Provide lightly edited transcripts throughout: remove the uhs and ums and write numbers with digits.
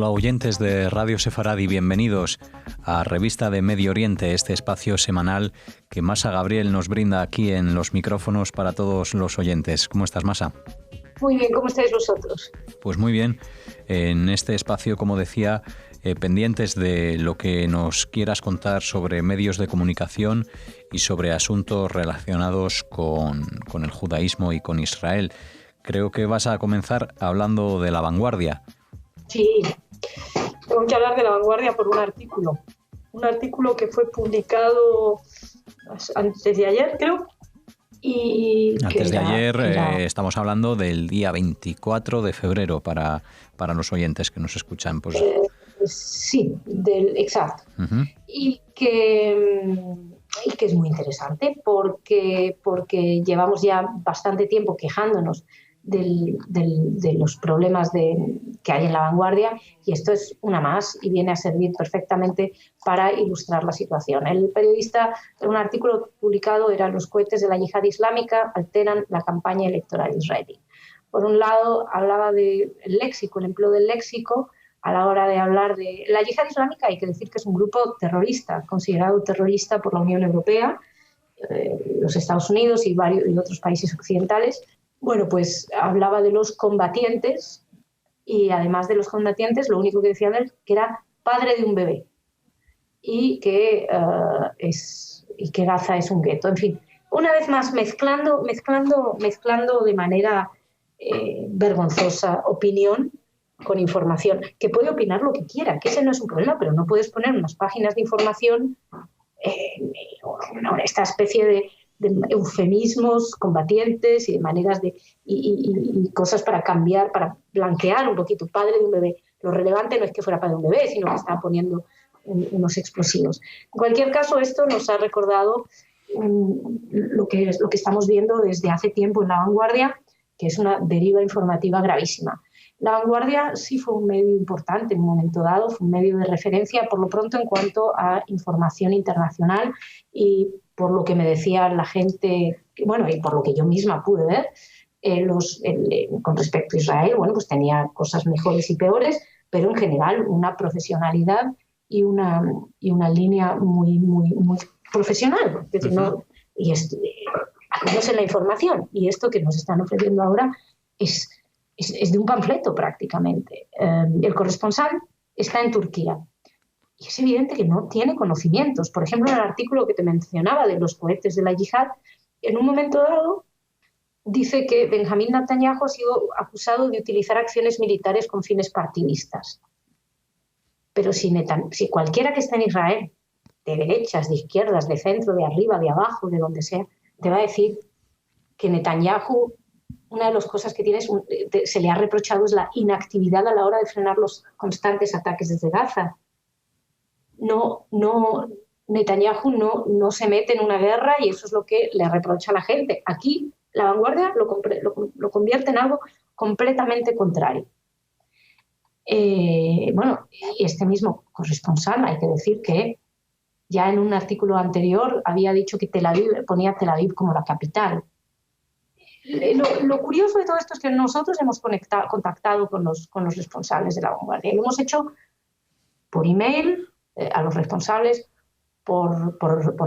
Hola oyentes de Radio Sefaradi, bienvenidos a Revista de Medio Oriente, este espacio semanal que Masa Gabriel nos brinda aquí en los micrófonos para todos los oyentes. ¿Cómo estás, Masa? Muy bien, ¿cómo estáis vosotros? Pues muy bien. En este espacio, como decía, pendientes de lo que nos quieras contar sobre medios de comunicación y sobre asuntos relacionados con el judaísmo y con Israel. Creo que vas a comenzar hablando de La Vanguardia. Sí, tengo que hablar de La Vanguardia por un artículo que fue publicado antes de ayer, creo. Antes de ayer, estamos hablando del día 24 de febrero para los oyentes que nos escuchan. Pues... sí, exacto. Uh-huh. Y que es muy interesante porque llevamos ya bastante tiempo quejándonos de los problemas que hay en La Vanguardia, y esto es una más y viene a servir perfectamente para ilustrar la situación. El periodista, en un artículo publicado, era: los cohetes de la yihad islámica alteran la campaña electoral israelí. Por un lado, hablaba del léxico, el empleo del léxico a la hora de hablar de la yihad islámica. Hay que decir que es un grupo terrorista, considerado terrorista por la Unión Europea, los Estados Unidos y otros países occidentales. Bueno, pues hablaba de los combatientes, y además de los combatientes, lo único que decía él que era padre de un bebé y que Gaza es un gueto. En fin, una vez más mezclando de manera vergonzosa opinión con información, que puede opinar lo que quiera, que ese no es un problema, pero no puedes poner unas páginas de información esta especie de eufemismos combatientes y de maneras y cosas para cambiar, para blanquear un poquito. Padre de un bebé. Lo relevante no es que fuera padre de un bebé, sino que estaba poniendo unos explosivos. En cualquier caso, esto nos ha recordado lo que estamos viendo desde hace tiempo en La Vanguardia, que es una deriva informativa gravísima. La Vanguardia sí fue un medio importante en un momento dado, fue un medio de referencia, por lo pronto, en cuanto a información internacional, y por lo que me decía la gente, bueno, y por lo que yo misma pude ver, con respecto a Israel, bueno, pues tenía cosas mejores y peores, pero en general una profesionalidad y una línea muy, muy, muy profesional. Es decir, no, y menos en la información, y esto que nos están ofreciendo ahora es de un panfleto prácticamente. El corresponsal está en Turquía y es evidente que no tiene conocimientos. Por ejemplo, en el artículo que te mencionaba de los cohetes de la yihad, en un momento dado dice que Benjamín Netanyahu ha sido acusado de utilizar acciones militares con fines partidistas. Pero si cualquiera que esté en Israel, de derechas, de izquierdas, de centro, de arriba, de abajo, de donde sea, te va a decir que Netanyahu, una de las cosas que se le ha reprochado es la inactividad a la hora de frenar los constantes ataques desde Gaza. Netanyahu no se mete en una guerra, y eso es lo que le reprocha a la gente. Aquí La Vanguardia lo convierte en algo completamente contrario. Bueno, este mismo corresponsal, hay que decir que ya en un artículo anterior había dicho que ponía Tel Aviv como la capital. Lo curioso de todo esto es que nosotros hemos contactado con los responsables de La Vanguardia. Lo hemos hecho por email a los responsables, por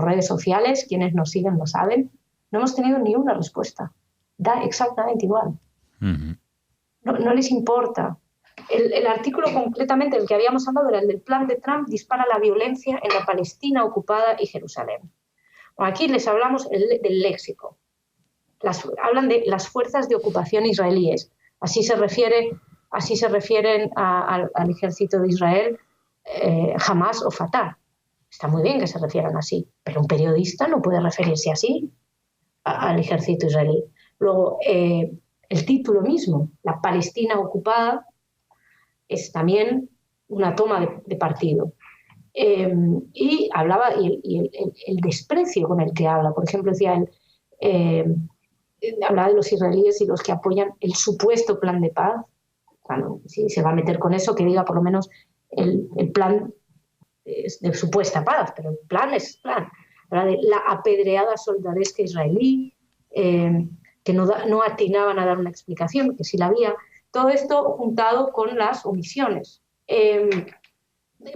redes sociales. Quienes nos siguen lo saben. No hemos tenido ni una respuesta. Da exactamente igual. Uh-huh. No les importa. El artículo concretamente del que habíamos hablado era el del plan de Trump: dispara la violencia en la Palestina ocupada y Jerusalén. Bueno, aquí les hablamos del léxico. Hablan de las fuerzas de ocupación israelíes. Así se refieren al ejército de Israel, Hamas o Fatah. Está muy bien que se refieran así, pero un periodista no puede referirse así al ejército israelí. Luego, el título mismo, la Palestina ocupada, es también una toma de partido. Y hablaba, y el desprecio con el que habla. Por ejemplo, decía hablaba de los israelíes y los que apoyan el supuesto plan de paz. Bueno, si se va a meter con eso, que diga por lo menos el plan es de supuesta paz, pero el plan es plan. Habla de la apedreada soldadesca israelí, que no atinaban a dar una explicación, que sí la había. Todo esto juntado con las omisiones.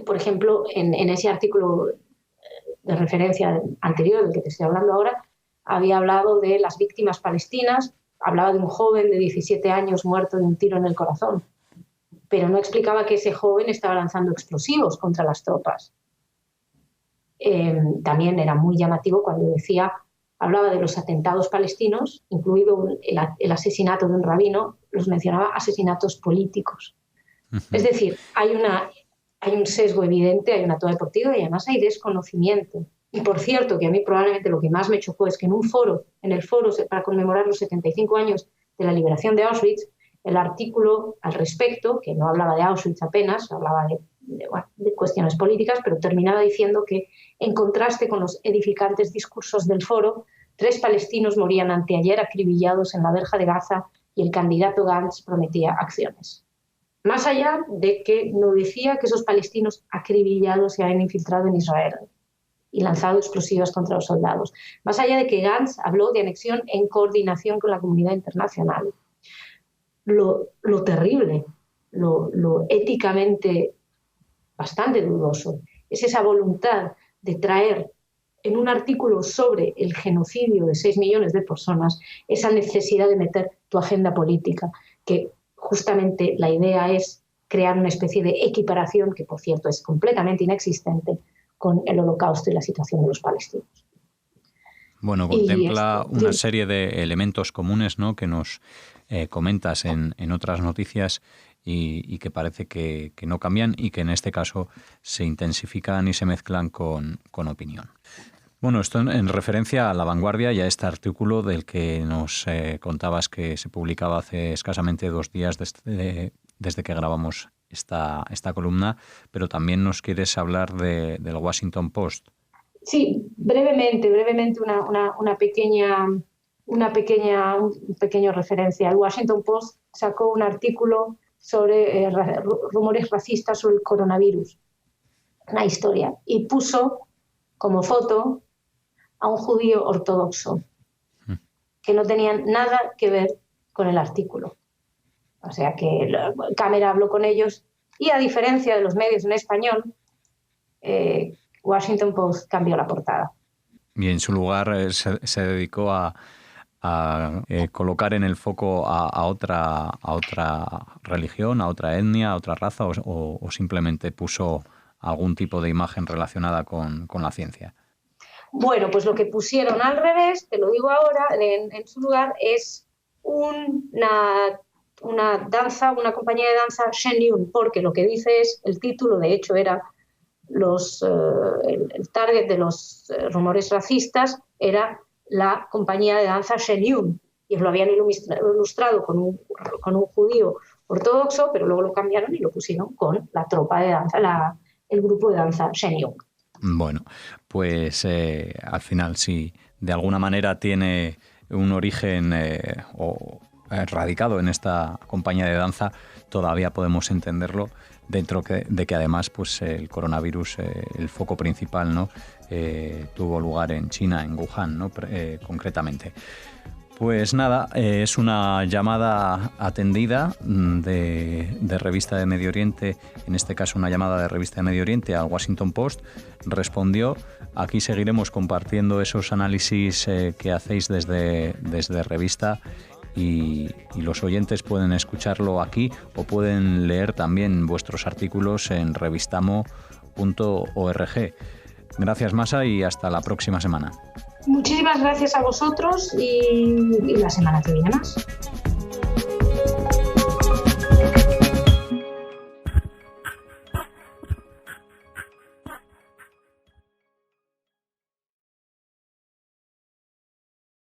Por ejemplo, en ese artículo de referencia anterior del que te estoy hablando ahora, había hablado de las víctimas palestinas, hablaba de un joven de 17 años muerto de un tiro en el corazón, pero no explicaba que ese joven estaba lanzando explosivos contra las tropas. También era muy llamativo cuando hablaba de los atentados palestinos, incluido el asesinato de un rabino, los mencionaba asesinatos políticos. Uh-huh. Es decir, hay un sesgo evidente, hay una toda deportiva y además hay desconocimiento. Y por cierto, que a mí probablemente lo que más me chocó es que en el foro para conmemorar los 75 años de la liberación de Auschwitz, el artículo al respecto, que no hablaba de Auschwitz apenas, hablaba de cuestiones políticas, pero terminaba diciendo que, en contraste con los edificantes discursos del foro, 3 palestinos morían anteayer acribillados en la verja de Gaza y el candidato Gantz prometía acciones. Más allá de que no decía que esos palestinos acribillados se habían infiltrado en Israel y lanzado explosivos contra los soldados. Más allá de que Gantz habló de anexión en coordinación con la comunidad internacional. Lo terrible, lo éticamente bastante dudoso, es esa voluntad de traer en un artículo sobre el genocidio de 6 millones de personas esa necesidad de meter tu agenda política, que justamente la idea es crear una especie de equiparación, que por cierto es completamente inexistente, con el Holocausto y la situación de los palestinos. Bueno, contempla una serie de elementos comunes, ¿no?, que nos comentas en otras noticias y que parece que no cambian y que en este caso se intensifican y se mezclan con opinión. Bueno, esto en referencia a La Vanguardia y a este artículo del que nos contabas que se publicaba hace escasamente 2 días desde que grabamos esta columna, pero también nos quieres hablar del Washington Post. Sí, brevemente un pequeño referencia. El Washington Post sacó un artículo sobre rumores racistas sobre el coronavirus, una historia, y puso como foto a un judío ortodoxo que no tenían nada que ver con el artículo. O sea que la cámara habló con ellos y, a diferencia de los medios en español, Washington Post cambió la portada. Y en su lugar se dedicó a colocar en el foco a otra religión, a otra etnia, a otra raza, o simplemente puso algún tipo de imagen relacionada con la ciencia. Bueno, pues lo que pusieron al revés, te lo digo ahora, en su lugar es una compañía de danza Shenyun, porque lo que dice es, el título de hecho era el target de los rumores racistas era la compañía de danza Shenyun, y lo habían ilustrado con un judío ortodoxo, pero luego lo cambiaron y lo pusieron con la tropa de danza, el grupo de danza Shenyun. Bueno, pues al final sí, de alguna manera tiene un origen radicado en esta compañía de danza, todavía podemos entenderlo, dentro de que además pues el coronavirus, el foco principal, ¿no?, tuvo lugar en China, en Wuhan, ¿no?, concretamente. Pues nada, es una llamada atendida de Revista de Medio Oriente, en este caso una llamada de Revista de Medio Oriente al Washington Post, respondió. Aquí seguiremos compartiendo esos análisis que hacéis desde Revista y los oyentes pueden escucharlo aquí o pueden leer también vuestros artículos en revistamo.org. Gracias, Masa, y hasta la próxima semana. Muchísimas gracias a vosotros y la semana que viene más.